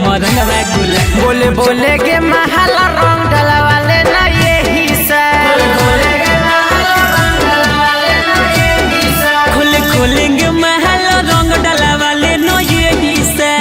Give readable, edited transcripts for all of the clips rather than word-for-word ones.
रंगवा गुला। बोले बोले के महला रंग डलवाले ना यही से। खोले खोलेंगे महल रंग डलवाले ना यही से।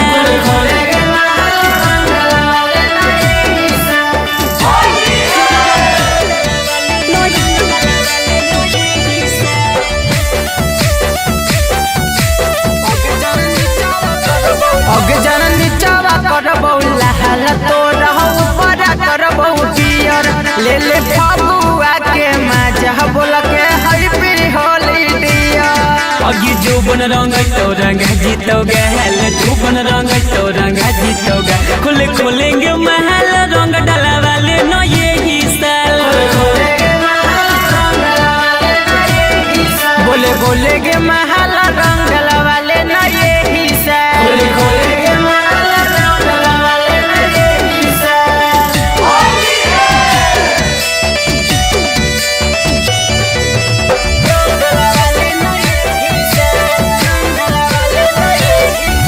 अगे जन नीचावा करबौ लहल तो रहौ ऊपर करबौ पियर। ले ले फगुआ के मजा बोल के हई पी होली डियर। अगी जो बन रंग तो रंग जीतो गहल जो बन रंग तो रंग जीतो गहल। खोले खोलेंगे महल रंग डलवाले ना यही साल। बोले बोले के महल रंग डलवाले ना यही से।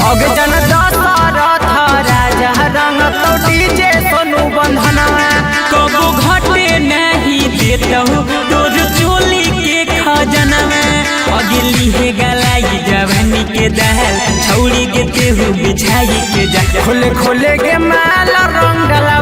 अगे जन दशरथ राजा रंग तो डीजे सोनू बंधनवा। कबो घटे नहीं देता हूँ तोर चोली के खजनवा। अगली है गलाई जवानी के दहल छौड़ी के तेहू बिछाई के जा। खोले खोले के माला रंग डला